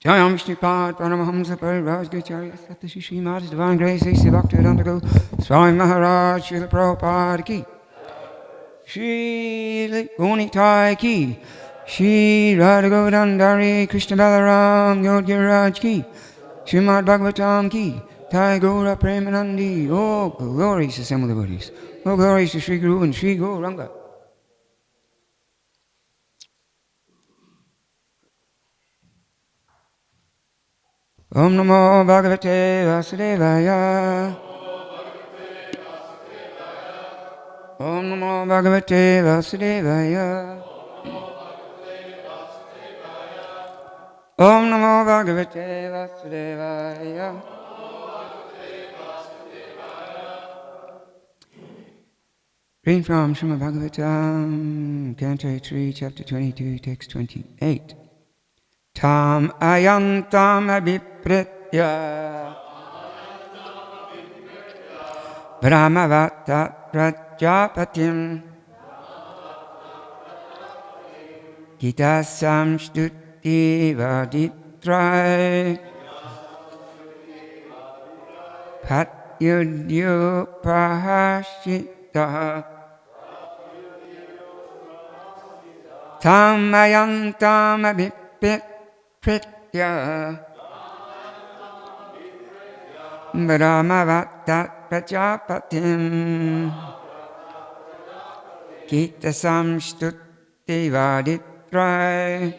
Jai Vishnupad Paramahamsa Parivasgacharya Satashi Srimad Divine Grace A.C. Bhaktivedanta Go Swami Maharaj Srila Prabhupada Ki Shri Gonitai Ki Shri Radha Govardhana Krishna Balaram Yodgiraj Ki Srimad Bhagavatam Ki Thai Gaura Premanandi. Oh, glories to assembled devotees. Oh, glories to Sri Guru and Sri Gauranga. Om Namo Bhagavate Vasudevaya. Om Namo Bhagavate Vasudevaya. Om Namo Bhagavate Vasudevaya. Reading from Srimad Bhagavatam, Canto 3, Chapter 22, Text 28. Tam ayantam abhipritya brahmavata prajapatim gitasam stuti vaditrai patyudyo prahashita tam ayantam abhipritya brahmavata prajapatim gitasam stuti vaditrai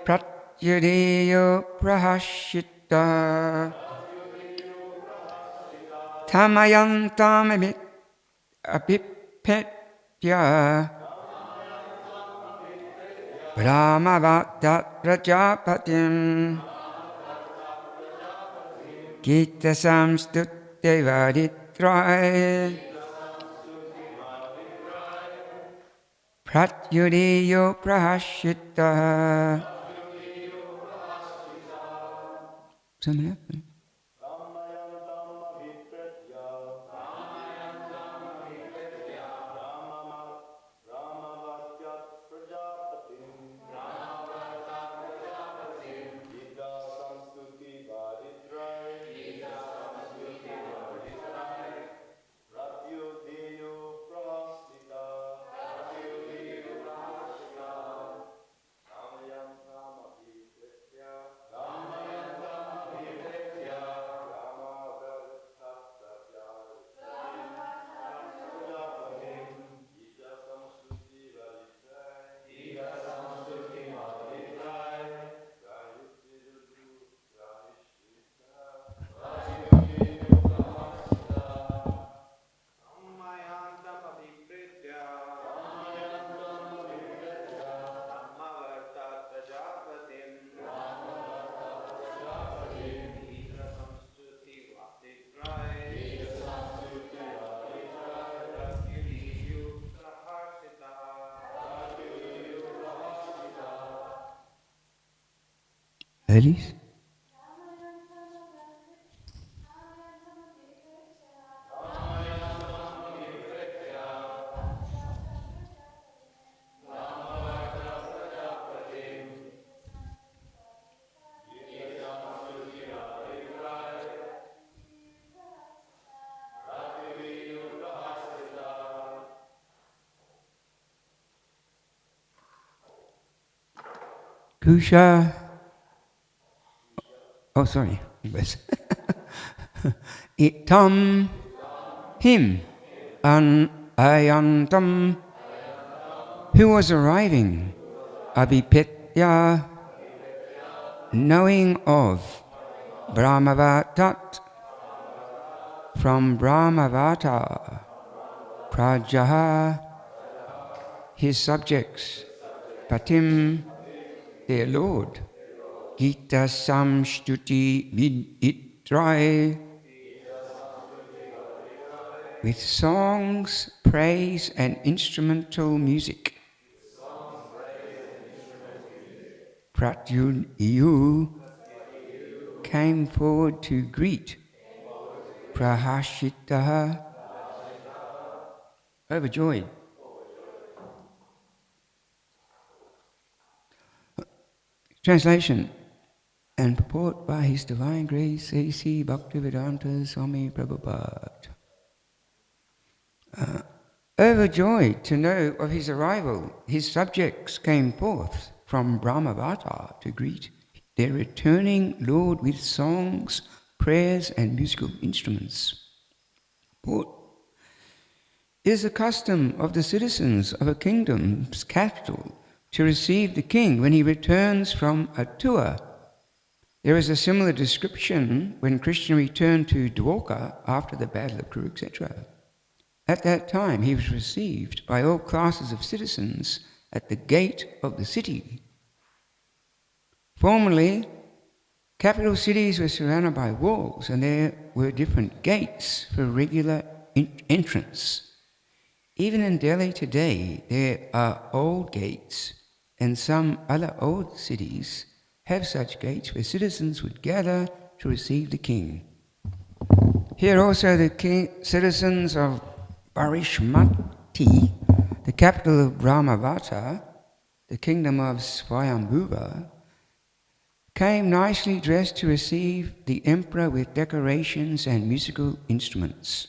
pratyudiyo prahashita tamayantam abhipetya brahmavata prajapatim gitasam stuti vaditrai pratyudiyo prahashita. Something happened. Ladies? Kusha. Oh, sorry. Itam him an ayantam who was arriving abhipetya knowing of Brahmavatat from Brahmavata Prajaha his subjects Patim their Lord Gita Samstuti Viditrai with songs, praise and instrumental music. Pratyudiyu came forward to greet Prahashitaha, overjoyed. Translation and purport by His Divine Grace A.C. Bhaktivedanta Swami Prabhupada. Overjoyed to know of his arrival, his subjects came forth from Brahmavata to greet their returning Lord with songs, prayers and musical instruments. Purport. It is the custom of the citizens of a kingdom's capital to receive the king when he returns from a tour. There is a similar description when Krishna returned to Dwarka after the Battle of Kurukshetra. At that time, he was received by all classes of citizens at the gate of the city. Formerly, capital cities were surrounded by walls, and there were different gates for regular entrance. Even in Delhi today, there are old gates, and some other old cities have such gates where citizens would gather to receive the king. Here also the citizens of Barishmati, the capital of Brahmavata, the kingdom of Swayambhuva, came nicely dressed to receive the emperor with decorations and musical instruments.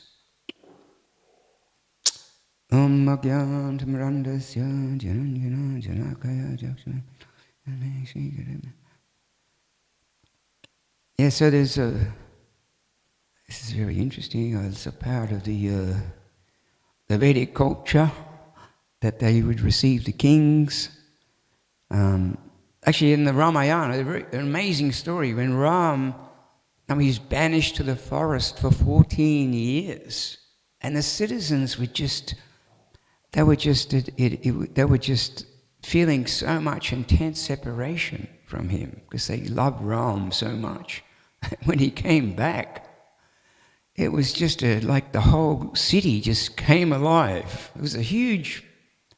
Yeah, so this is very interesting. It's a part of the Vedic culture that they would receive the kings. Actually, in the Ramayana, an amazing story when Ram, he's banished to the forest for 14 years, and the citizens were just feeling so much intense separation from him because they loved Ram so much. When he came back, it was just like the whole city just came alive. It was a huge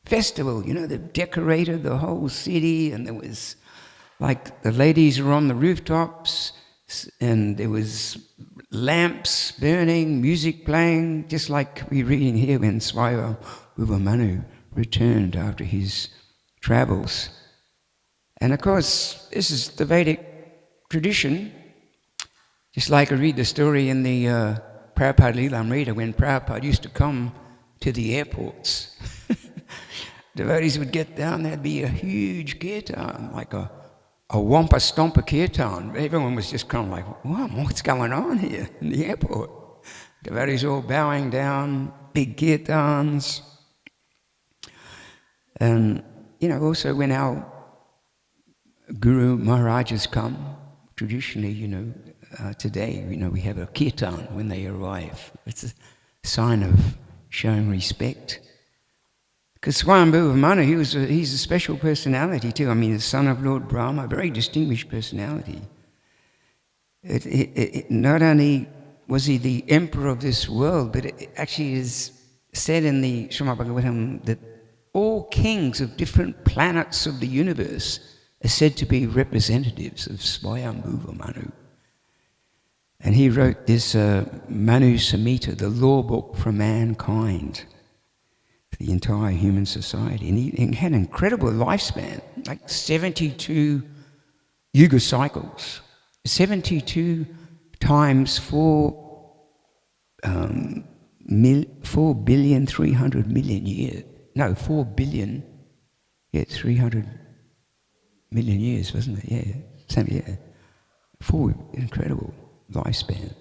festival, they decorated the whole city, and there was like the ladies were on the rooftops, and there was lamps burning, music playing, just like we're reading here when Swayambhuva Manu returned after his travels. And of course, this is the Vedic tradition. Just like I read the story in the Prabhupada Leelamrita, when Prabhupada used to come to the airports. Devotees would get down, there'd be a huge kirtan, like a wampa stompa kirtan. Everyone was just kind of like, wow, what's going on here in the airport? Devotees all bowing down, big kirtans. And, also when our Guru Maharajas come, traditionally, today, we have a kirtan when they arrive. It's a sign of showing respect. Because Swayambhuva Manu, he's a special personality too. The son of Lord Brahma, a very distinguished personality. Not only was he the emperor of this world, but it actually is said in the Srimad Bhagavatam that all kings of different planets of the universe are said to be representatives of Swayambhuva Manu. And he wrote this Manu Samhita, the law book for mankind, for the entire human society. And he had an incredible lifespan, like 72 yuga cycles, 72 times 4,300,000,000 years. No, 4,000,000,000, 300,000,000 years, wasn't it? Yeah, same, yeah. Incredible lifespan.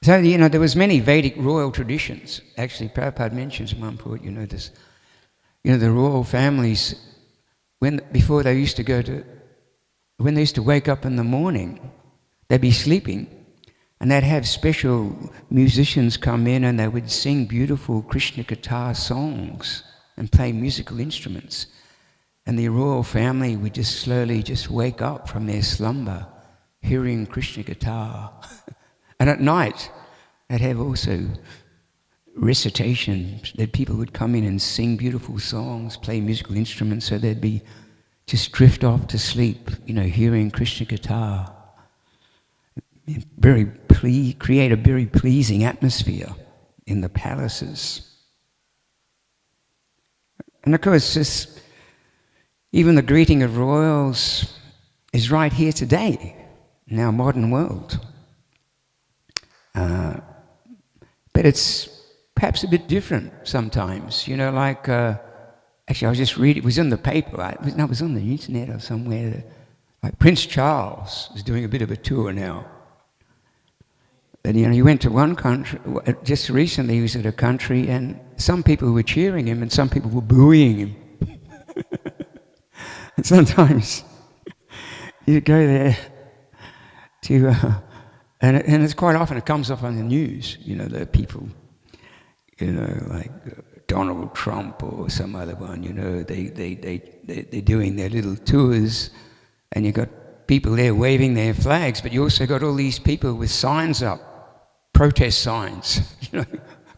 So, there was many Vedic royal traditions. Actually, Prabhupada mentions in one point, this, the royal families, when they used to wake up in the morning, they'd be sleeping, and they'd have special musicians come in, and they would sing beautiful Krishna guitar songs and play musical instruments. And the royal family would just slowly wake up from their slumber, hearing Krishna guitar. And at night, they'd have also recitation, that people would come in and sing beautiful songs, play musical instruments, so they'd be just drift off to sleep, hearing Krishna guitar. Create a very pleasing atmosphere in the palaces. And of course, even the greeting of royals is right here today, in our modern world. But it's perhaps a bit different sometimes, actually I was just reading, it was in the paper, it was on the internet or somewhere, like Prince Charles is doing a bit of a tour now. But he went to one country, just recently he was at a country, and some people were cheering him and some people were booing him. sometimes you go there to, and it's quite often it comes up on the news, the people, like Donald Trump or some other one, they're doing their little tours, and you've got people there waving their flags, but you also got all these people with signs up, protest signs,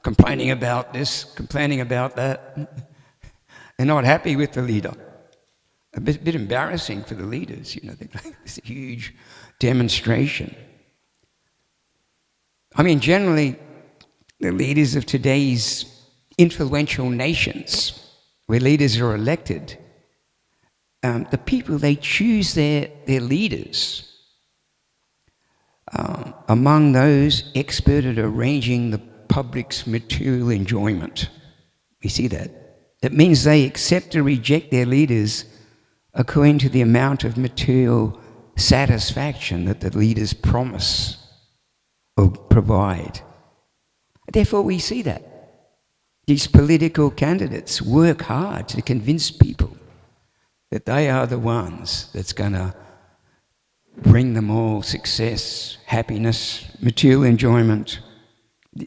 complaining about this, complaining about that. They're not happy with the leader. A bit embarrassing for the leaders, this huge demonstration. I mean, generally, the leaders of today's influential nations, where leaders are elected, the people, they choose their leaders among those expert at arranging the public's material enjoyment. We see that. It means they accept or reject their leaders according to the amount of material satisfaction that the leaders promise or provide. Therefore, we see that these political candidates work hard to convince people that they are the ones that's going to bring them all success, happiness, material enjoyment,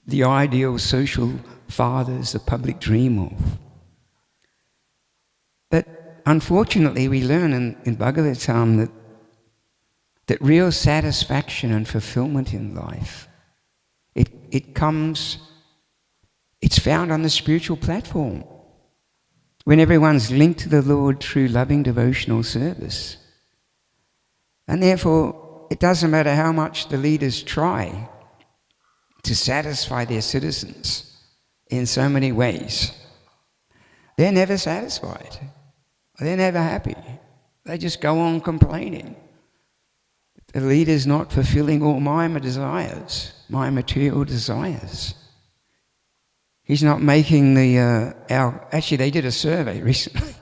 the ideal social fathers the public dream of. But unfortunately, we learn in Bhagavatam that real satisfaction and fulfillment in life, it's found on the spiritual platform, when everyone's linked to the Lord through loving devotional service. And therefore, it doesn't matter how much the leaders try to satisfy their citizens in so many ways, they're never satisfied. They're never happy. They just go on complaining. The leader's not fulfilling all my desires, my material desires. He's not making actually they did a survey recently,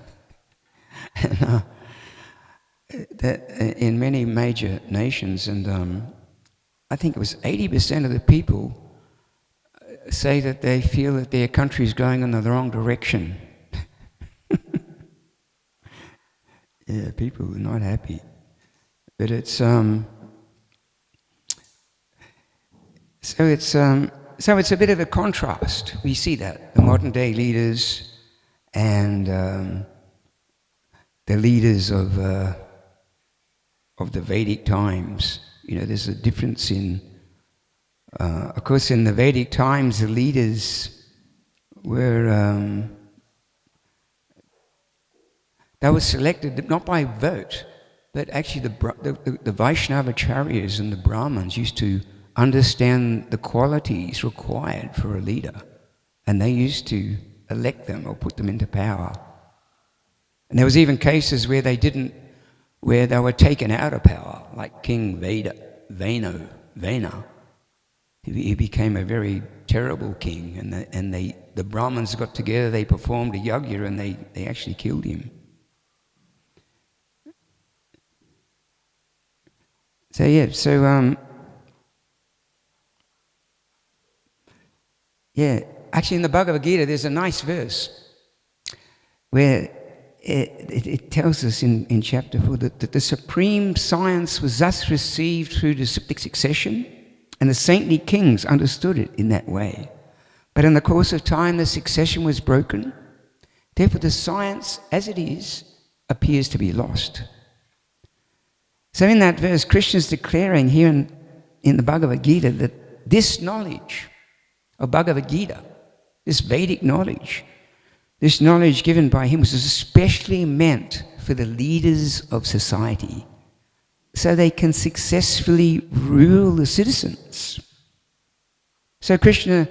and, that in many major nations, and I think it was 80% of the people say that they feel that their country is going in the wrong direction. Yeah, people are not happy. But it's so it's a bit of a contrast. We see that the modern day leaders and the leaders of the Vedic times. There's a difference in. Of course, in the Vedic times, the leaders were they were selected not by vote. But actually the Vaishnava-acharyas and the Brahmins used to understand the qualities required for a leader, and they used to elect them or put them into power. And there was even cases where they were taken out of power, like King Vena. He became a very terrible king, and the Brahmins got together, they performed a yajna, and they actually killed him. So actually in the Bhagavad Gita there's a nice verse where it tells us in chapter 4 that the supreme science was thus received through the cyclic succession, and the saintly kings understood it in that way. But in the course of time the succession was broken, therefore the science as it is appears to be lost. So in that verse, Krishna is declaring here in the Bhagavad Gita that this knowledge of Bhagavad Gita, this Vedic knowledge, this knowledge given by him was especially meant for the leaders of society, so they can successfully rule the citizens. So Krishna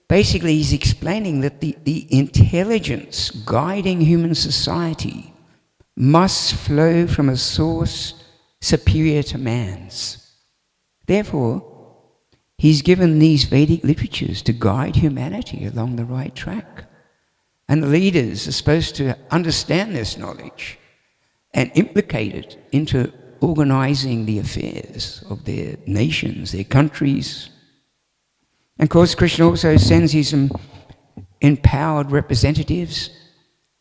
basically is explaining that the intelligence guiding human society must flow from a source superior to man's. Therefore, he's given these Vedic literatures to guide humanity along the right track. And the leaders are supposed to understand this knowledge and implicate it into organizing the affairs of their nations, their countries. And of course, Krishna also sends his empowered representatives,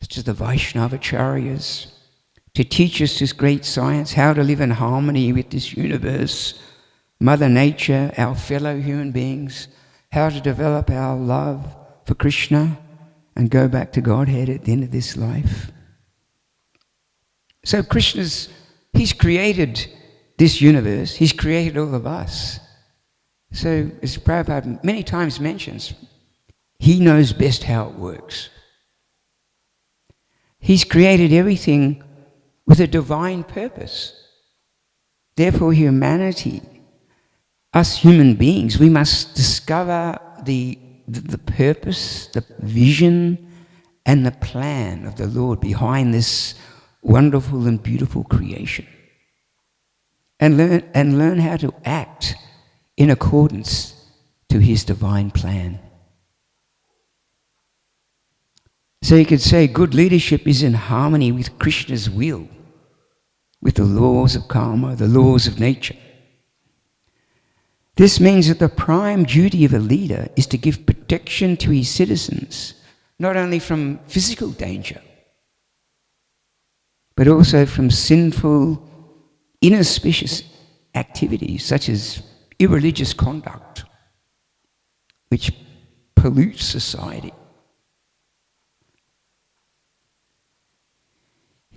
such as the Vaishnava-acharyas, to to teach us this great science, how to live in harmony with this universe, Mother Nature, our fellow human beings, how to develop our love for Krishna and go back to Godhead at the end of this life. So He's created this universe, He's created all of us. So, as Prabhupada many times mentions, He knows best how it works. He's created everything with a divine purpose. Therefore, humanity, us human beings, we must discover the purpose, the vision, and the plan of the Lord behind this wonderful and beautiful creation. And learn how to act in accordance to His divine plan. So you could say good leadership is in harmony with Krishna's will, with the laws of karma, the laws of nature. This means that the prime duty of a leader is to give protection to his citizens, not only from physical danger, but also from sinful, inauspicious activities such as irreligious conduct, which pollutes society.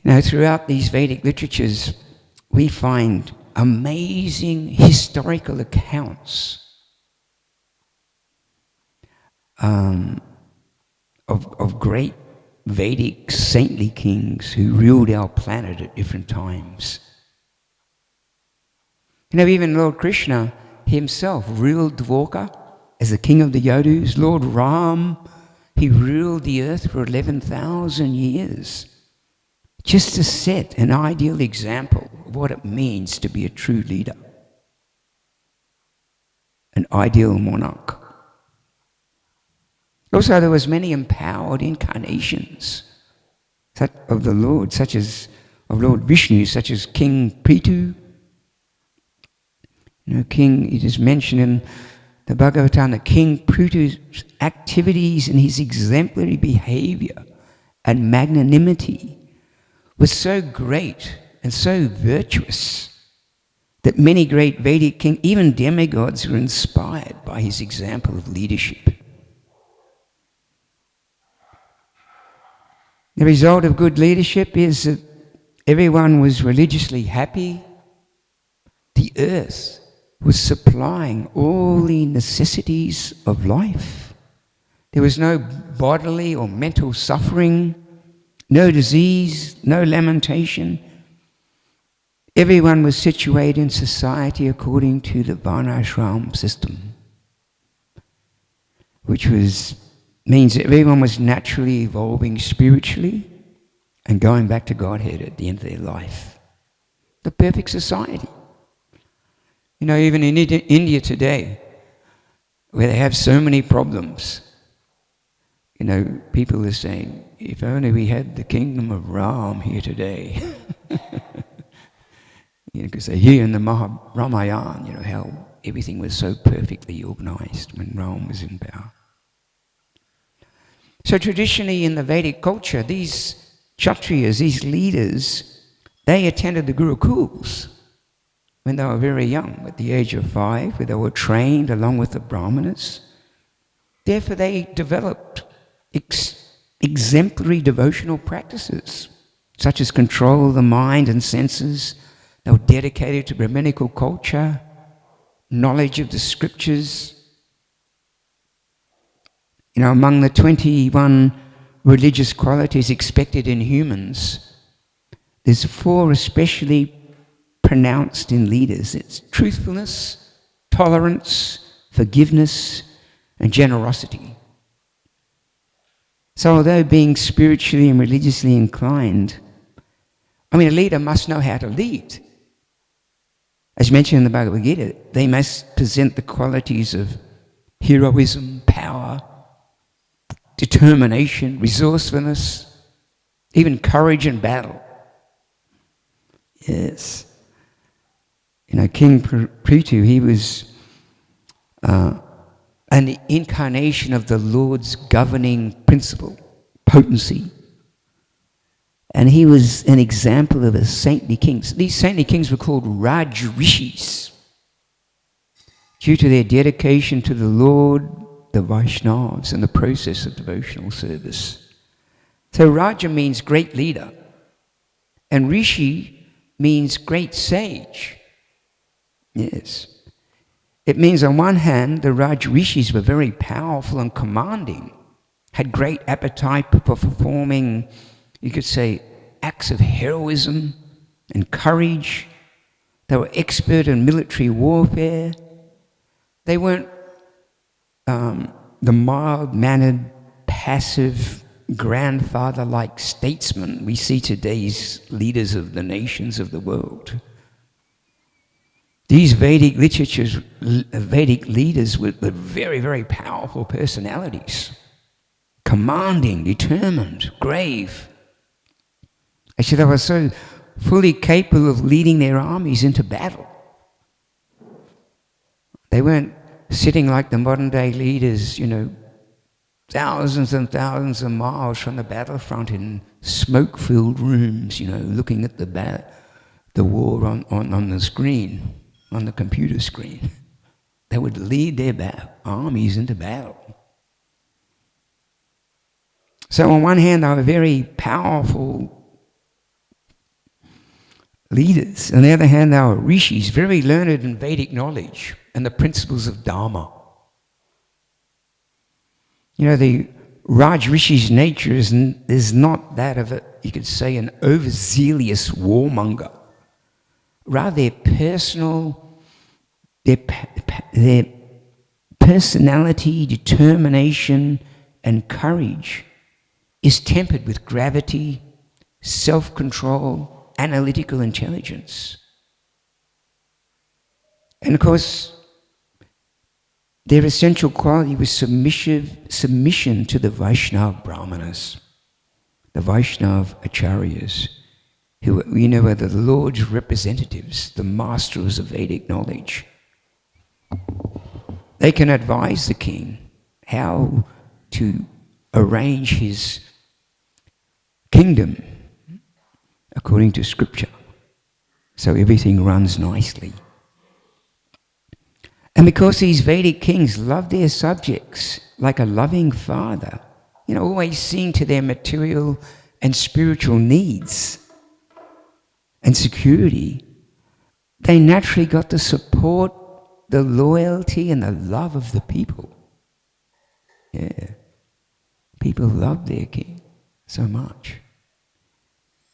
Now, throughout these Vedic literatures, we find amazing historical accounts of great Vedic saintly kings who ruled our planet at different times. You know, even Lord Krishna himself ruled Dwarka as the king of the Yadus. Lord Ram, he ruled the earth for 11,000 years, just to set an ideal example of what it means to be a true leader, an ideal monarch. Also, there was many empowered incarnations of the Lord, such as of Lord Vishnu, such as King Prithu. You know, it is mentioned in the Bhagavatam that King Prithu's activities and his exemplary behavior and magnanimity was so great and so virtuous that many great Vedic kings, even demigods, were inspired by his example of leadership. The result of good leadership is that everyone was religiously happy. The earth was supplying all the necessities of life. There was no bodily or mental suffering, no disease, no lamentation. Everyone was situated in society according to the Varnashram system, which means that everyone was naturally evolving spiritually and going back to Godhead at the end of their life. The perfect society. You know, even in India today, where they have so many problems, you know, people are saying, if only we had the kingdom of Ram here today. You know, because they hear in the Ramayana, you know, how everything was so perfectly organized when Ram was in power. So traditionally in the Vedic culture, these Kshatriyas, these leaders, they attended the Gurukuls when they were very young, at the age of 5, where they were trained along with the Brahmanas. Therefore they developed exemplary devotional practices, such as control of the mind and senses. They were dedicated to Brahminical culture, knowledge of the scriptures. You know, among the 21 religious qualities expected in humans, there's 4 especially pronounced in leaders. It's truthfulness, tolerance, forgiveness, and generosity. So although being spiritually and religiously inclined, a leader must know how to lead. As mentioned in the Bhagavad Gita, they must present the qualities of heroism, power, determination, resourcefulness, even courage in battle. Yes. You know, King Prithu, he was an incarnation of the Lord's governing principle, potency. And he was an example of a saintly king. These saintly kings were called Raj Rishis due to their dedication to the Lord, the Vaishnavas, and the process of devotional service. So Raja means great leader, and Rishi means great sage. Yes. It means on one hand, the Raj Rishis were very powerful and commanding, had great appetite for performing, you could say, acts of heroism and courage. They were expert in military warfare. They weren't the mild-mannered, passive, grandfather-like statesmen we see today's leaders of the nations of the world. These Vedic leaders were very, very powerful personalities, commanding, determined, grave. Actually, they were so fully capable of leading their armies into battle. They weren't sitting like the modern-day leaders, thousands and thousands of miles from the battlefront in smoke-filled rooms, looking at the war on the screen, on the computer screen. They would lead their armies into battle. So on one hand, they were very powerful leaders. On the other hand, they were rishis, very learned in Vedic knowledge and the principles of Dharma. The Raj Rishi's nature is not that of, you could say, an overzealous warmonger. Rather, their personality, determination, and courage is tempered with gravity, self-control, analytical intelligence. And of course, their essential quality was submission to the Vaishnava Brahmanas, the Vaishnava Acharyas, who are the Lord's representatives, the masters of Vedic knowledge. They can advise the king how to arrange his kingdom according to scripture, so everything runs nicely. And because these Vedic kings loved their subjects like a loving father, always seeing to their material and spiritual needs and security, they naturally got the support, the loyalty, and the love of the people. Yeah. People loved their king so much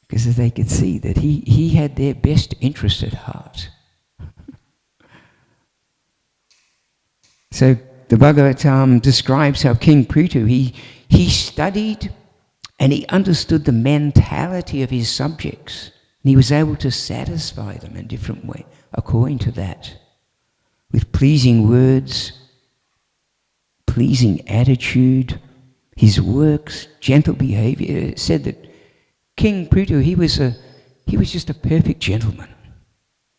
because they could see that he had their best interest at heart. So the Bhagavatam describes how King Prithu, he studied and he understood the mentality of his subjects, and he was able to satisfy them in different ways according to that, with pleasing words, pleasing attitude, his works, gentle behavior. It said that King Prithu, he was just a perfect gentleman,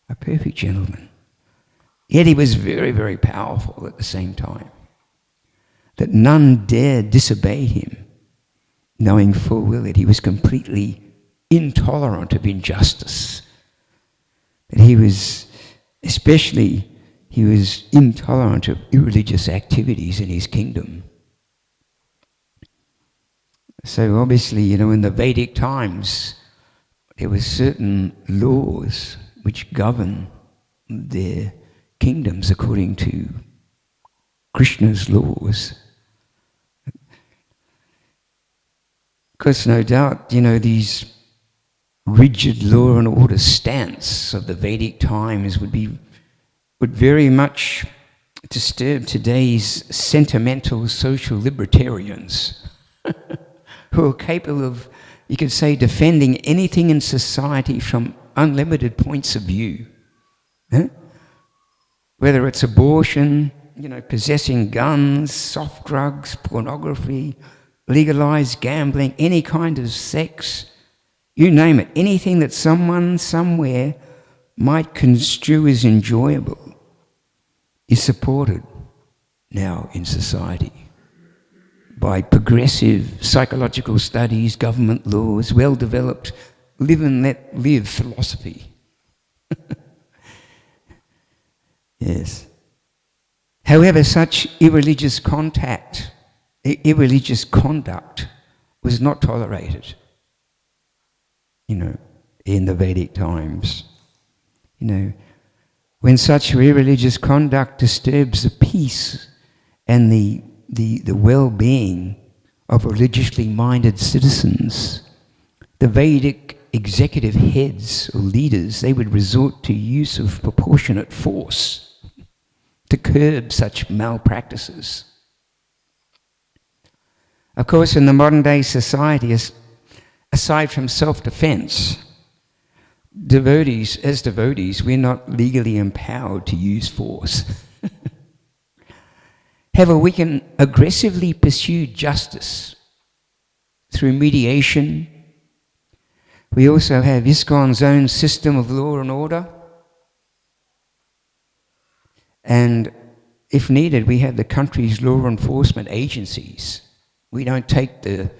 a perfect gentleman. Yet he was very, very powerful at the same time, that none dared disobey him, knowing full well that he was completely intolerant of injustice, that he was intolerant of irreligious activities in his kingdom. So obviously, in the Vedic times, there were certain laws which govern their kingdoms according to Krishna's laws. Because no doubt, these rigid law and order stance of the Vedic times would very much disturb today's sentimental social libertarians who are capable of, you could say, defending anything in society from unlimited points of view. Whether it's abortion, possessing guns, soft drugs, pornography, legalized gambling, any kind of sex, you name it, anything that someone somewhere might construe as enjoyable is supported now in society by progressive psychological studies, government laws, well-developed live and let live philosophy. Yes. However, such irreligious conduct was not tolerated, in the Vedic times. When such irreligious conduct disturbs the peace and the well-being of religiously minded citizens, the Vedic executive heads or leaders, they would resort to use of proportionate force to curb such malpractices. Of course, in the modern day society, aside from self-defense, as devotees, we're not legally empowered to use force. However, we can aggressively pursue justice through mediation. We also have ISKCON's own system of law and order. And if needed, we have the country's law enforcement agencies. We don't take the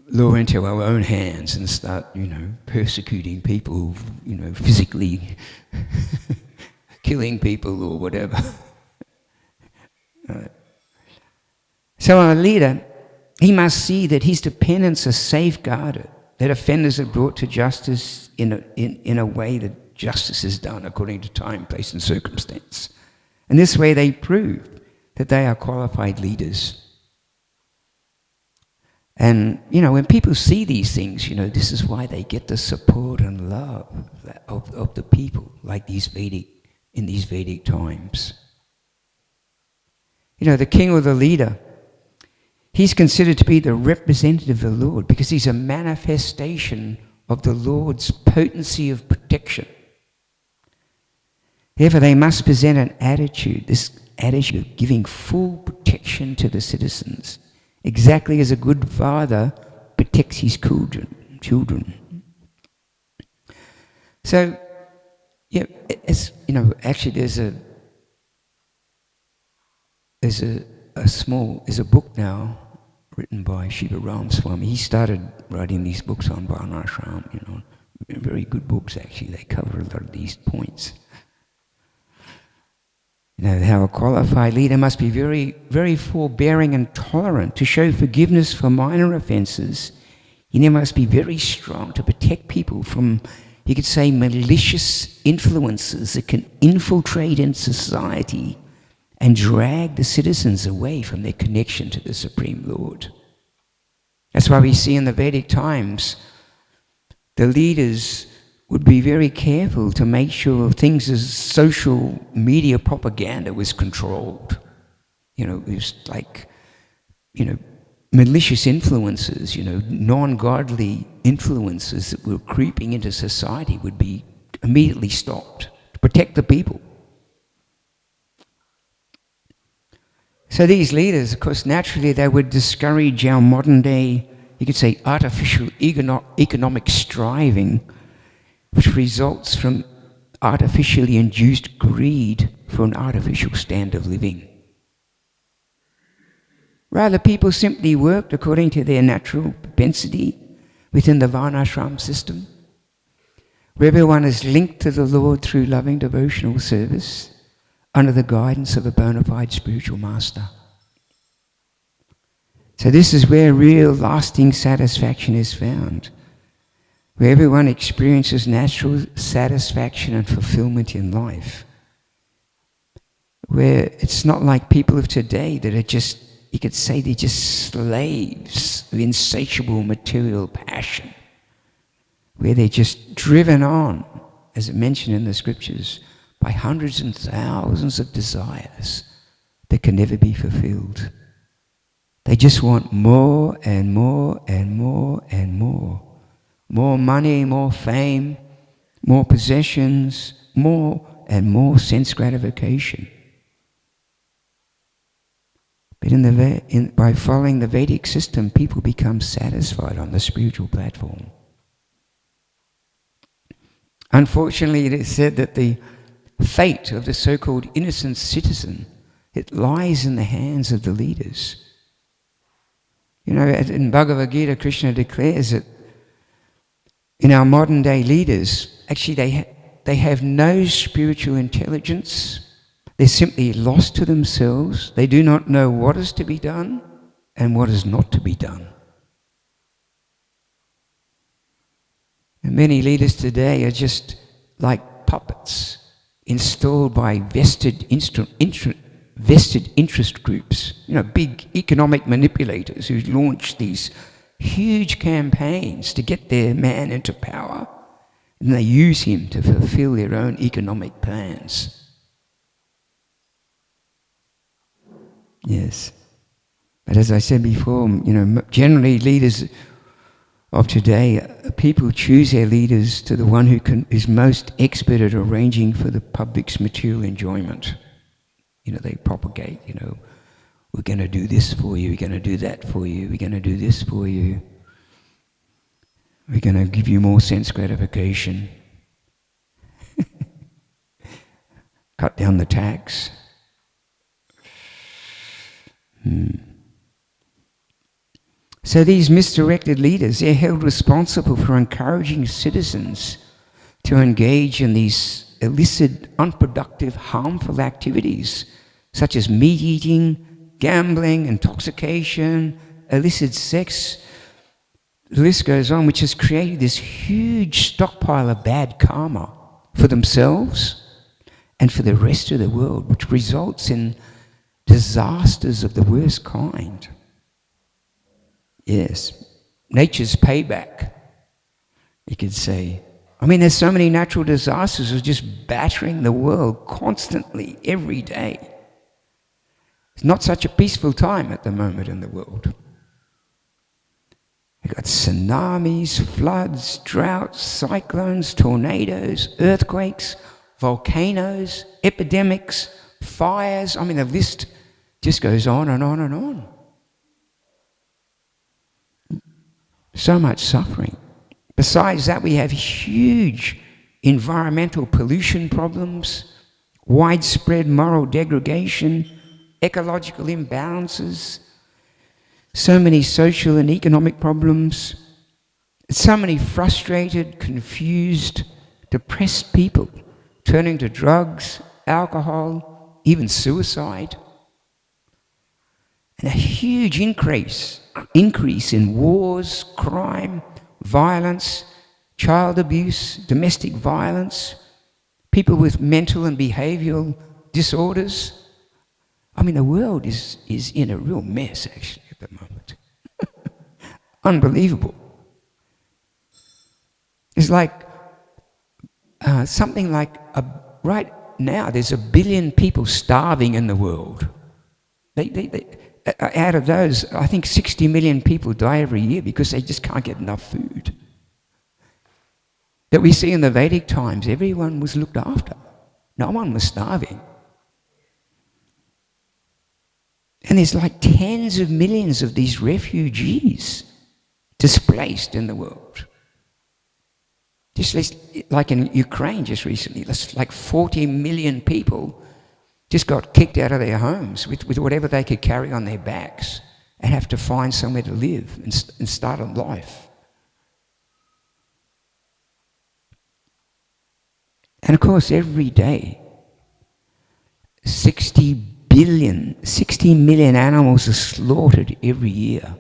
law into our own hands and start, persecuting people, physically killing people or whatever. So our leader, he must see that his dependents are safeguarded, that offenders are brought to justice in a way that justice is done according to time, place, and circumstance. And this way they prove that they are qualified leaders. And, when people see these things, this is why they get the support and love of the people, like in these Vedic times. The king or the leader, he's considered to be the representative of the Lord because he's a manifestation of the Lord's potency of protection. Therefore, they must present this attitude of giving full protection to the citizens, exactly as a good father protects his children. So, actually there's a book now written by Shiva Ram Swami. He started writing these books on Varnashram, very good books actually. They cover a lot of these points. How a qualified leader must be very, very forbearing and tolerant to show forgiveness for minor offences. He must be very strong to protect people from, you could say, malicious influences that can infiltrate in society and drag the citizens away from their connection to the Supreme Lord. That's why we see in the Vedic times, the leaders would be very careful to make sure things as social media propaganda was controlled. It was like, malicious influences, non-godly influences that were creeping into society would be immediately stopped to protect the people. So these leaders, of course, naturally they would discourage our modern day, you could say, artificial economic striving, which results from artificially induced greed for an artificial standard of living. Rather, people simply worked according to their natural propensity within the Varnashram system, where everyone is linked to the Lord through loving devotional service under the guidance of a bona fide spiritual master. So this is where real lasting satisfaction is found, where everyone experiences natural satisfaction and fulfillment in life, where it's not like people of today that are just, you could say they're just slaves of insatiable material passion, where they're just driven on, as mentioned in the scriptures, by hundreds and thousands of desires that can never be fulfilled. They just want more and more and more and more. More money, more fame, more possessions, more and more sense gratification. But by following the Vedic system, people become satisfied on the spiritual platform. Unfortunately, it is said that the fate of the so-called innocent citizen, it lies in the hands of the leaders. You know, in Bhagavad Gita, Krishna declares that in our modern day leaders, actually they have no spiritual intelligence. They're simply lost to themselves. They do not know what is to be done and what is not to be done. And many leaders today are just like puppets installed by vested interest groups, you know, big economic manipulators who launch these huge campaigns to get their man into power, and they use him to fulfill their own economic plans. Yes. But as I said before, you know, generally leaders of today, people choose their leaders to the one who is most expert at arranging for the public's material enjoyment. You know, they propagate, you know, we're going to do this for you, we're going to do that for you, we're going to do this for you. We're going to give you more sense gratification. Cut down the tax. So these misdirected leaders, they're held responsible for encouraging citizens to engage in these illicit, unproductive, harmful activities, such as meat eating, gambling, intoxication, illicit sex. The list goes on, which has created this huge stockpile of bad karma for themselves and for the rest of the world, which results in disasters of the worst kind. Yes, nature's payback, you could say. I mean, there's so many natural disasters that are just battering the world constantly, every day. It's not such a peaceful time at the moment in the world. We've got tsunamis, floods, droughts, cyclones, tornadoes, earthquakes, volcanoes, epidemics, fires. I mean, the list just goes on and on and on. So much suffering. Besides that, we have huge environmental pollution problems, widespread moral degradation, ecological imbalances, so many social and economic problems, so many frustrated, confused, depressed people turning to drugs, alcohol, even suicide. And a huge increase in wars, crime, violence, child abuse, domestic violence, people with mental and behavioral disorders. I mean, the world is in a real mess, actually, at the moment. Unbelievable. It's like something like, right now, there's 1 billion people starving in the world. Out of those, I think 60 million people die every year because they just can't get enough food. That we see in the Vedic times, everyone was looked after. No one was starving. And there's like tens of millions of these refugees displaced in the world. Just like in Ukraine just recently, like 40 million people just got kicked out of their homes with whatever they could carry on their backs and have to find somewhere to live and start a life. And of course, every day, 60 million animals are slaughtered every year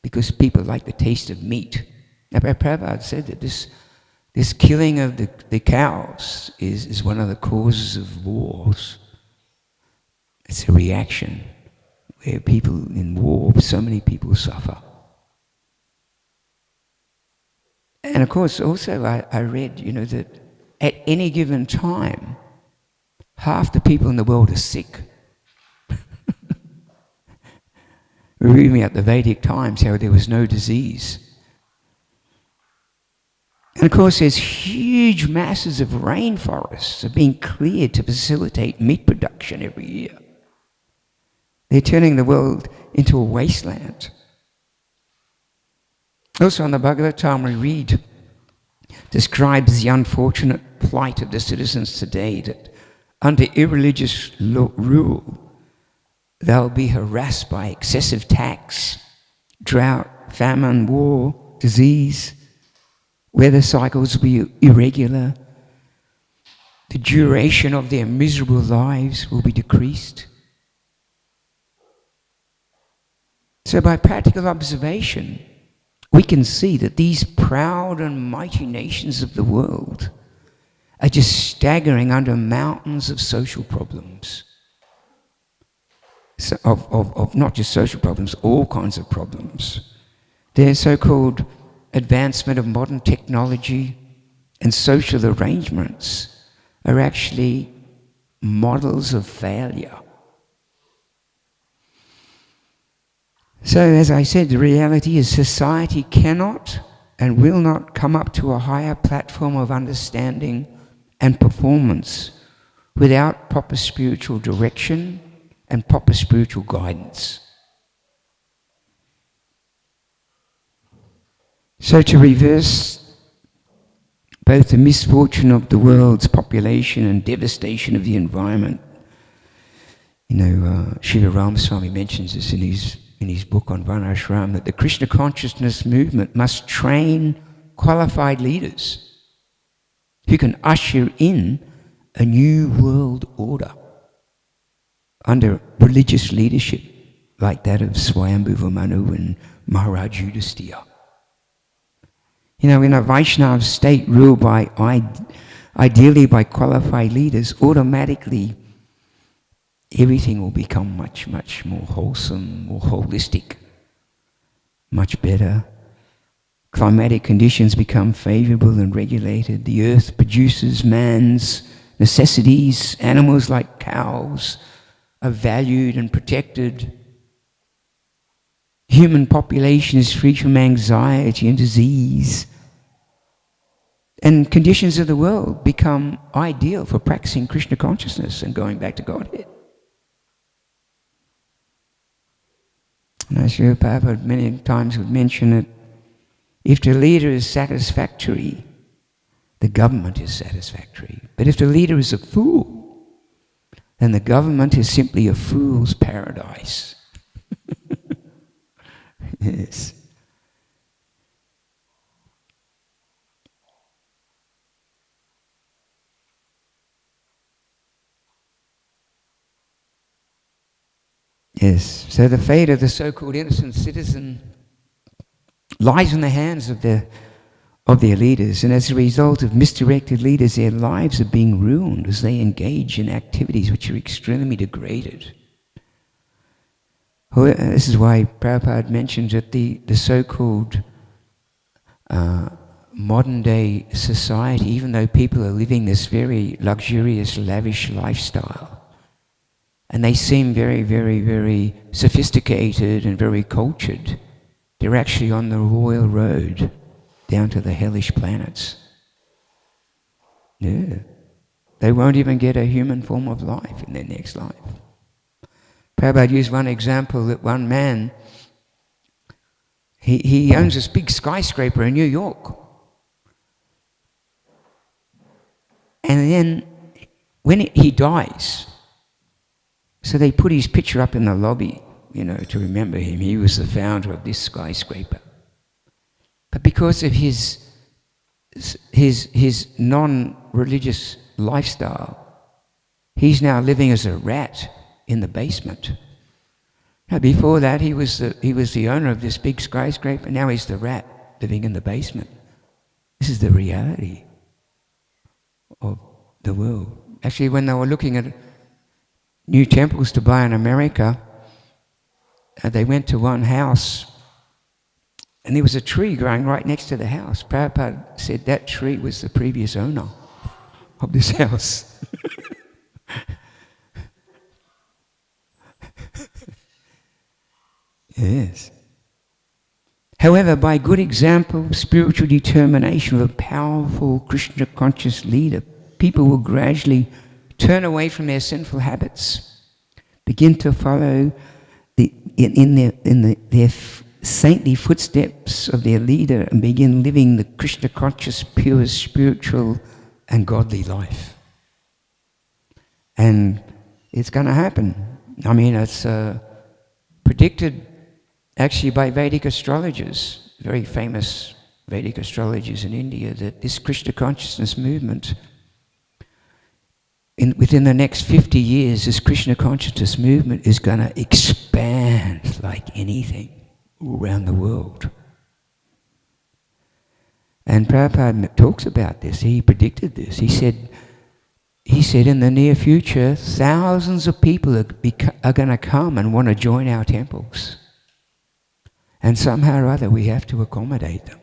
because people like the taste of meat. Now, Prabhupada said that this killing of the cows is one of the causes of wars. It's a reaction where people in war, so many people suffer. And of course, also I read, that at any given time, half the people in the world are sick. We're reading about the Vedic times, how there was no disease. And of course, there's huge masses of rainforests are being cleared to facilitate meat production every year. They're turning the world into a wasteland. Also in the Bhagavatam we read, describes the unfortunate plight of the citizens today, that under irreligious rule, they'll be harassed by excessive tax, drought, famine, war, disease, weather cycles will be irregular, the duration of their miserable lives will be decreased. So by practical observation, we can see that these proud and mighty nations of the world are just staggering under mountains of social problems. So of not just social problems, all kinds of problems. Their so-called advancement of modern technology and social arrangements are actually models of failure. So, as I said, the reality is society cannot and will not come up to a higher platform of understanding and performance without proper spiritual direction and proper spiritual guidance. So to reverse both the misfortune of the world's population and devastation of the environment, Srila Ramaswamy mentions this in his book on Varnashram, that the Krishna consciousness movement must train qualified leaders who can usher in a new world order under religious leadership like that of Swayambhuva Manu and Maharaj Yudhisthira. In a Vaishnava state ruled ideally by qualified leaders, automatically everything will become much, much more wholesome, more holistic, much better. Climatic conditions become favorable and regulated. The earth produces man's necessities. Animals like cows are valued and protected. Human population is free from anxiety and disease. And conditions of the world become ideal for practicing Krishna consciousness and going back to Godhead. And as Srila Prabhupada many times would mention it, if the leader is satisfactory, the government is satisfactory. But if the leader is a fool, then the government is simply a fool's paradise. Yes. Yes. So the fate of the so-called innocent citizen lies in the hands of their leaders, and as a result of misdirected leaders, their lives are being ruined as they engage in activities which are extremely degraded. This is why Prabhupada mentions that the so-called modern-day society, even though people are living this very luxurious, lavish lifestyle, and they seem very, very, very sophisticated and very cultured, they're actually on the royal road down to the hellish planets. Yeah. They won't even get a human form of life in their next life. Prabhupada used one example that one man, he owns this big skyscraper in New York. And then when he dies, so they put his picture up in the lobby, to remember him. He was the founder of this skyscraper. But because of his non-religious lifestyle, he's now living as a rat in the basement. Now, before that, he was the owner of this big skyscraper. Now he's the rat living in the basement. This is the reality of the world. Actually, when they were looking at new temples to buy in America, they went to one house, and there was a tree growing right next to the house. Prabhupada said that tree was the previous owner of this house. Yes. However, by good example, spiritual determination of a powerful Krishna conscious leader, people will gradually turn away from their sinful habits, begin to follow their saintly footsteps of their leader, and begin living the Krishna conscious, pure, spiritual, and godly life. And it's going to happen. I mean, it's predicted actually by Vedic astrologers, very famous Vedic astrologers in India, that this Krishna consciousness movement, within the next 50 years, this Krishna consciousness movement is going to expand like anything all around the world. And Prabhupada talks about this. He predicted this. He said in the near future, thousands of people are going to come and want to join our temples. And somehow or other we have to accommodate them.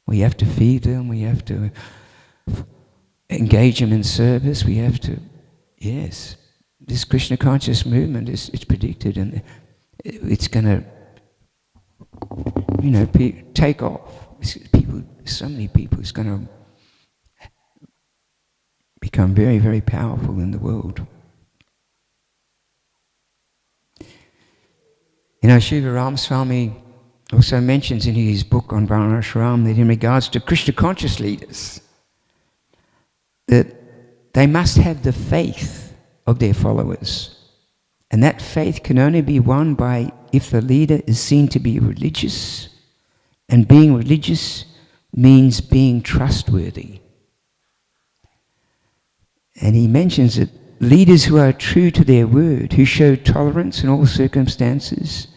We have to feed them. We have to engage them in service. We have to, yes. This Krishna conscious movement it's predicted, and it's going to, take off. So many people, it's going to become very, very powerful in the world. Srila Ramaswamy also mentions in his book on Varnashram that in regards to Krishna conscious leaders, that they must have the faith of their followers. And that faith can only be won by if the leader is seen to be religious, and being religious means being trustworthy. And he mentions that leaders who are true to their word, who show tolerance in all circumstances,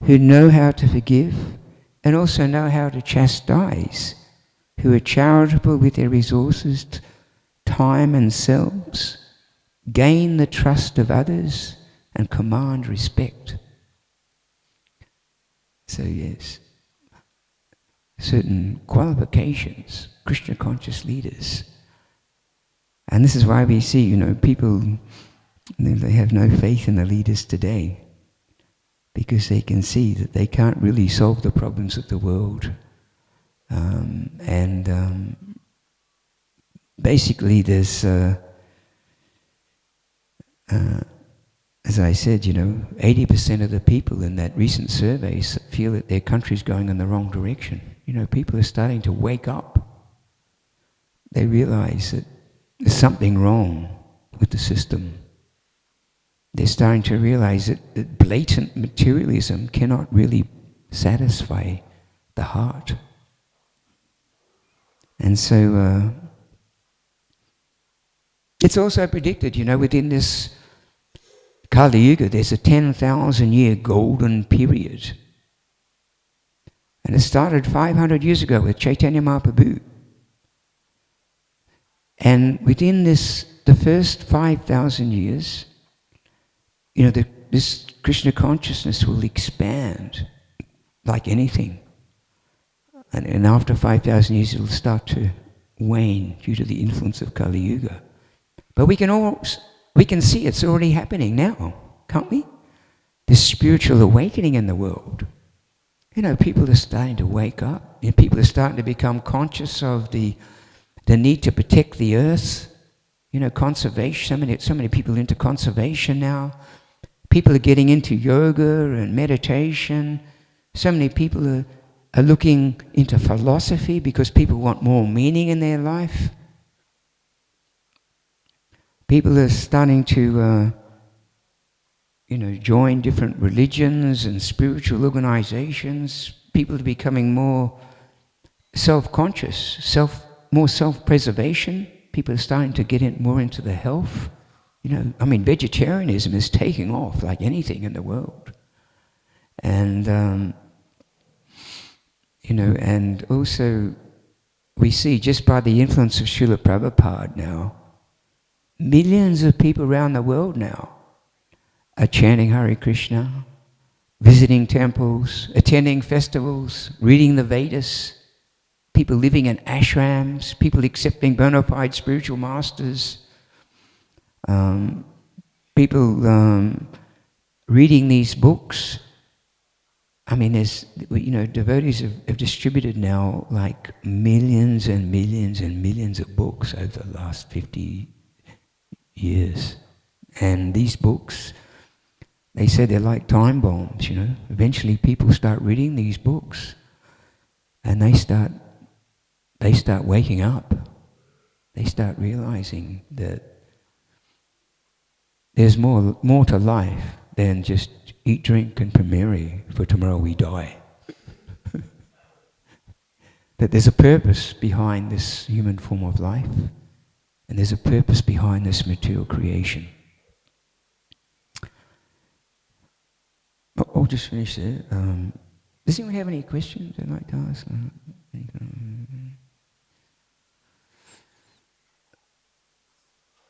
who know how to forgive and also know how to chastise, who are charitable with their resources, time and selves, gain the trust of others and command respect. So yes, certain qualifications, Krishna conscious leaders. And this is why we see, people, they have no faith in the leaders today, because they can see that they can't really solve the problems of the world. Basically there's, as I said, 80% of the people in that recent survey feel that their country's going in the wrong direction. People are starting to wake up. They realize that there's something wrong with the system. They're starting to realize that blatant materialism cannot really satisfy the heart. And so it's also predicted, within this Kali Yuga, there's a 10,000 year golden period. And it started 500 years ago with Chaitanya Mahaprabhu. And within the first 5,000 years, this Krishna consciousness will expand like anything. And after 5,000 years, it will start to wane due to the influence of Kali Yuga. But we can see it's already happening now, can't we? This spiritual awakening in the world. People are starting to wake up. People are starting to become conscious of the need to protect the earth. Conservation. So many people into conservation now. People are getting into yoga and meditation. So many people are looking into philosophy because people want more meaning in their life. People are starting to, join different religions and spiritual organizations. People are becoming more self-conscious, more self-preservation. People are starting to get more into the health. Vegetarianism is taking off like anything in the world. And, and also we see just by the influence of Srila Prabhupada now, millions of people around the world now are chanting Hare Krishna, visiting temples, attending festivals, reading the Vedas, people living in ashrams, people accepting bona fide spiritual masters, people reading these books. There's, devotees have distributed now like millions and millions and millions of books over the last 50 years. And these books, they say they're like time bombs, Eventually people start reading these books and they start waking up. They start realizing that there's more to life than just eat, drink, and be merry, for tomorrow we die. That there's a purpose behind this human form of life, and there's a purpose behind this material creation. I'll just finish there. Does anyone have any questions they'd like to ask?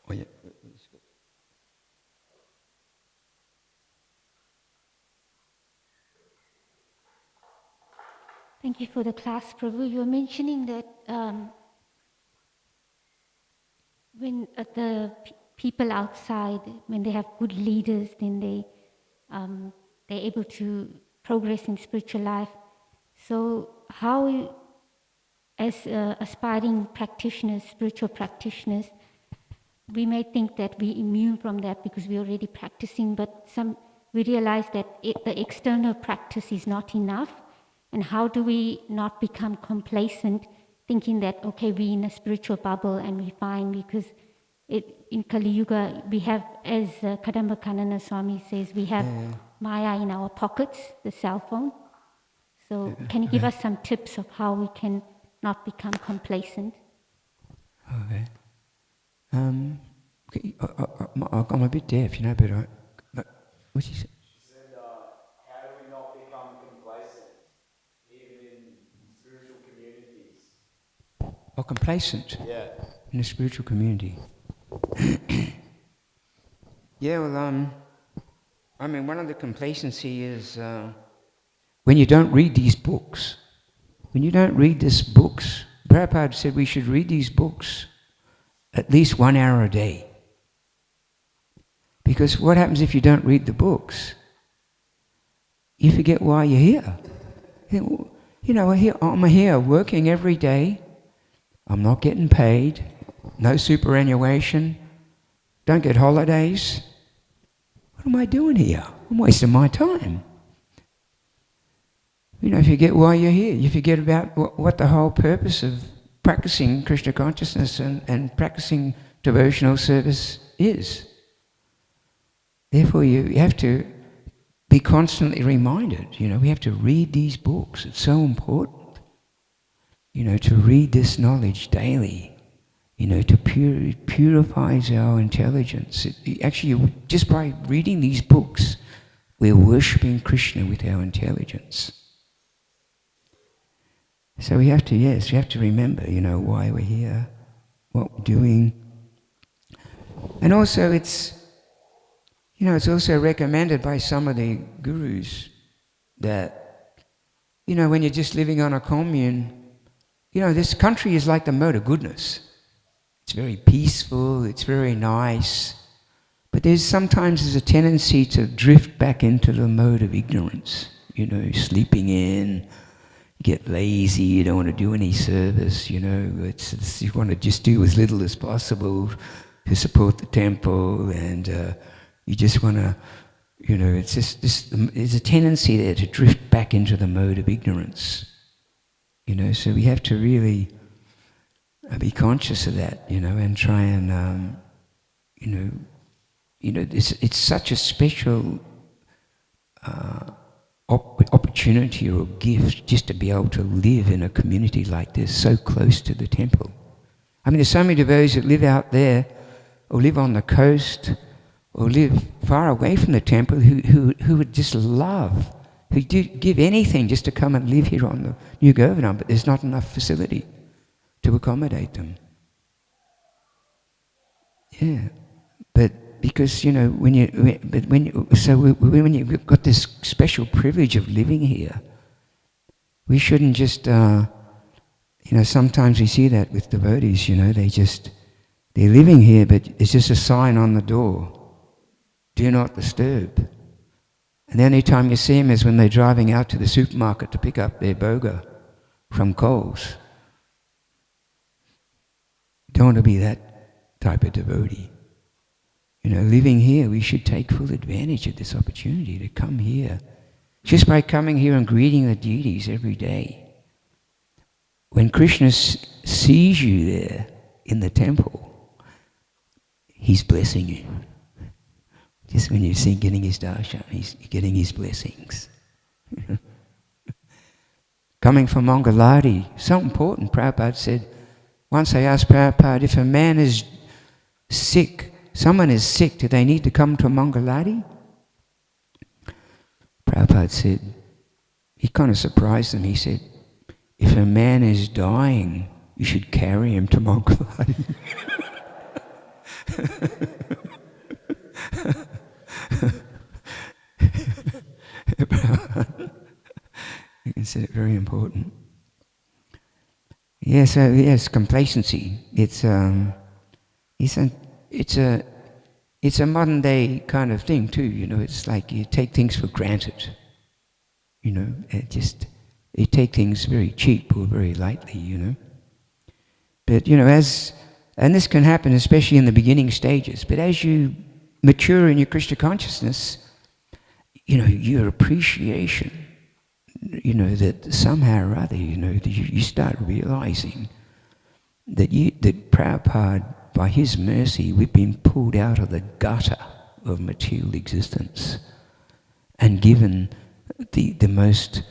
Oh, yeah. Thank you for the class, Prabhu. You were mentioning that when people outside, when they have good leaders, then they're able to progress in spiritual life. So how, as aspiring practitioners, spiritual practitioners, we may think that we're immune from that because we're already practicing, but we realize that the external practice is not enough. And how do we not become complacent, thinking that, okay, we're in a spiritual bubble and we're fine, because in Kali Yuga, we have, as Kadamba Kanana Swami says, we have Maya in our pockets, the cell phone. So can you give us some tips of how we can not become complacent? Okay. I'm a bit deaf, but what's he say? She said, how do we not become complacent, even in spiritual communities? Oh, complacent? Yeah. In a spiritual community. Yeah, well, one of the complacency is when you don't read these books. When you don't read these books, Prabhupada said we should read these books at least 1 hour a day. Because what happens if you don't read the books? You forget why you're here. I'm here working every day. I'm not getting paid. No superannuation. Don't get holidays. What am I doing here? I'm wasting my time. You forget why you're here. You forget about what the whole purpose of practicing Krishna consciousness and practicing devotional service is. Therefore, you have to be constantly reminded. We have to read these books. It's so important. To read this knowledge daily. To purifies our intelligence. Actually, just by reading these books, we're worshipping Krishna with our intelligence. So we have to remember, why we're here, what we're doing. And also it's also recommended by some of the gurus that, when you're just living on a commune, this country is like the mode of goodness. It's very peaceful, it's very nice, but sometimes there's a tendency to drift back into the mode of ignorance, sleeping in, get lazy, you don't want to do any service, you want to just do as little as possible to support the temple, and you just want to, there's a tendency there to drift back into the mode of ignorance, so we have to really be conscious of that, and try and, it's such a special opportunity or gift just to be able to live in a community like this, so close to the temple. There's so many devotees that live out there, or live on the coast, or live far away from the temple, who would just love, who do give anything just to come and live here on the New Govardhana, but there's not enough facility to accommodate them. Yeah, but because when you've got this special privilege of living here, we shouldn't just sometimes we see that with devotees. They're living here, but it's just a sign on the door: "Do not disturb." And the only time you see them is when they're driving out to the supermarket to pick up their boga from Coles. Don't want to be that type of devotee. Living here, we should take full advantage of this opportunity to come here. Just by coming here and greeting the deities every day. When Krishna sees you there in the temple, he's blessing you. Just when you see getting his darshan, he's getting his blessings. Coming from Mangaladi, so important. Prabhupada said, once I asked Prabhupada, if a man is sick, someone is sick, do they need to come to Mangaladi? Prabhupada said, he kind of surprised them. He said, if a man is dying, you should carry him to Mangaladi. You consider it very important. Yes, complacency. It's a modern day kind of thing too. You know, it's like you take things for granted. You know, you take things very cheap or very lightly. You know, but you know, and this can happen especially in the beginning stages. But as you mature in your Krishna consciousness, you know, your appreciation, you know, that somehow or other, you know, you start realizing that Prabhupada, by his mercy, we've been pulled out of the gutter of material existence and given the most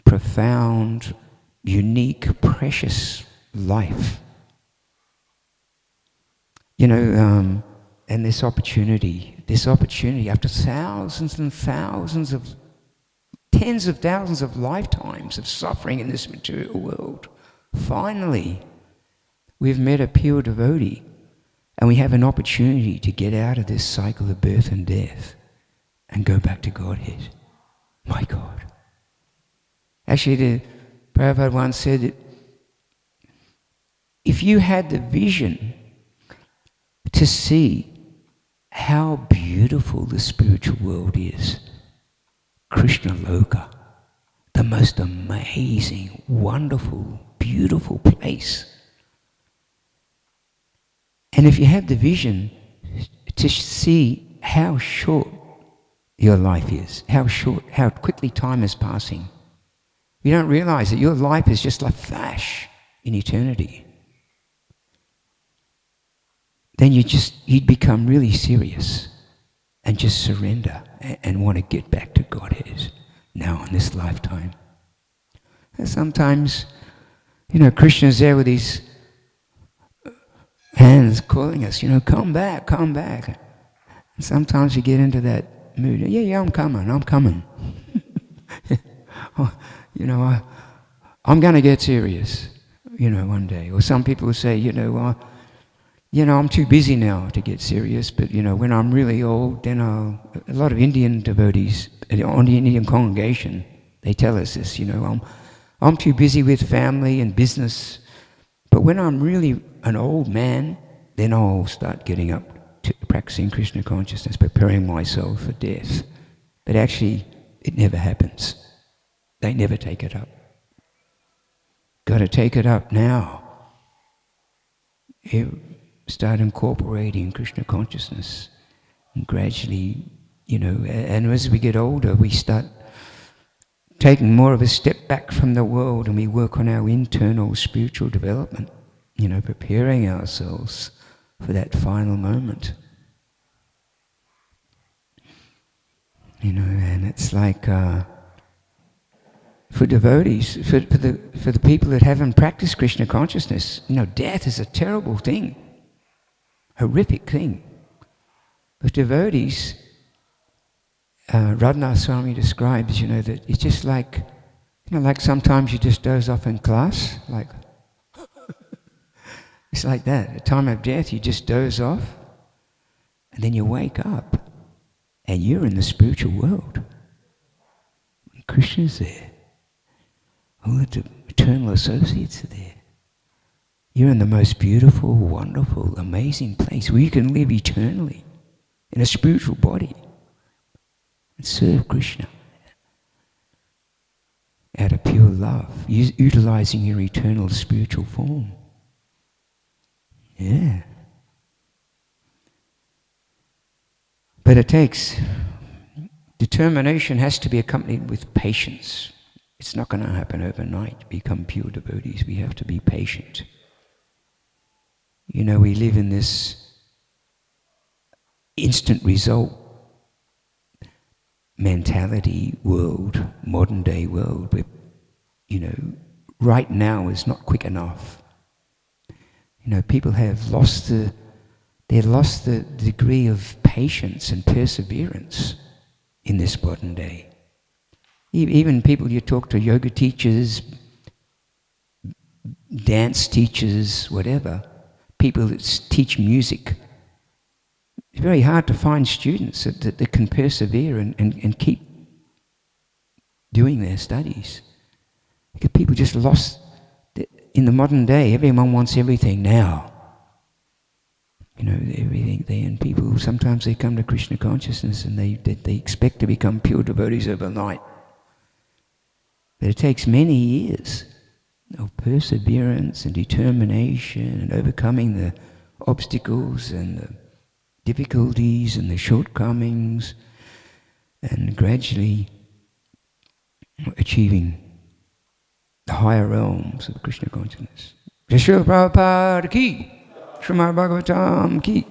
profound, unique, precious life. You know, and this opportunity after thousands and thousands of, tens of thousands of lifetimes of suffering in this material world, finally, we've met a pure devotee and we have an opportunity to get out of this cycle of birth and death and go back to Godhead. My God. Actually, the Prabhupada once said that if you had the vision to see how beautiful the spiritual world is, Krishna Loka, the most amazing, wonderful, beautiful place. And if you have the vision to see how short your life is, how quickly time is passing, you don't realize that your life is just like flash in eternity. Then you'd become really serious and just surrender and want to get back to Godhead now in this lifetime. And sometimes, you know, Krishna's there with his hands calling us, you know, come back, come back. And sometimes you get into that mood, yeah, I'm coming. You know, I'm going to get serious, you know, one day. Or some people will say, you know, I'm too busy now to get serious, but, you know, when I'm really old, then a lot of Indian devotees on the Indian congregation, they tell us this, you know, I'm too busy with family and business, but when I'm really an old man, then I'll start getting up to practicing Krishna consciousness, preparing myself for death. But actually, it never happens. They never take it up. Got to take it up now. Start incorporating Krishna consciousness, and gradually, you know, and as we get older, we start taking more of a step back from the world and we work on our internal spiritual development, you know, preparing ourselves for that final moment. You know, and it's like for devotees, for the people that haven't practiced Krishna consciousness, you know, death is a terrible thing. Horrific thing. But devotees, Radhanath Swami describes, you know, that it's just like, you know, like sometimes you just doze off in class, like, it's like that. At the time of death, you just doze off, and then you wake up, and you're in the spiritual world. And Krishna's there. All the eternal associates are there. You're in the most beautiful, wonderful, amazing place where you can live eternally in a spiritual body and serve Krishna out of pure love, utilizing your eternal spiritual form. Yeah. But it takes, determination has to be accompanied with patience. It's not going to happen overnight to become pure devotees. We have to be patient. You know, we live in this instant result mentality world, modern day world, where, right now is not quick enough. People have lost the degree of patience and perseverance in this modern day. Even people you talk to, yoga teachers, dance teachers, whatever, people that teach music, it's very hard to find students that can persevere and keep doing their studies. Because people just lost, in the modern day, everyone wants everything now. Everything there, and people, sometimes they come to Krishna consciousness and they expect to become pure devotees overnight. But it takes many years of perseverance and determination and overcoming the obstacles and the difficulties and the shortcomings, and gradually achieving the higher realms of Krishna consciousness. Jai Srila Prabhupada ki, Srimad Bhagavatam ki.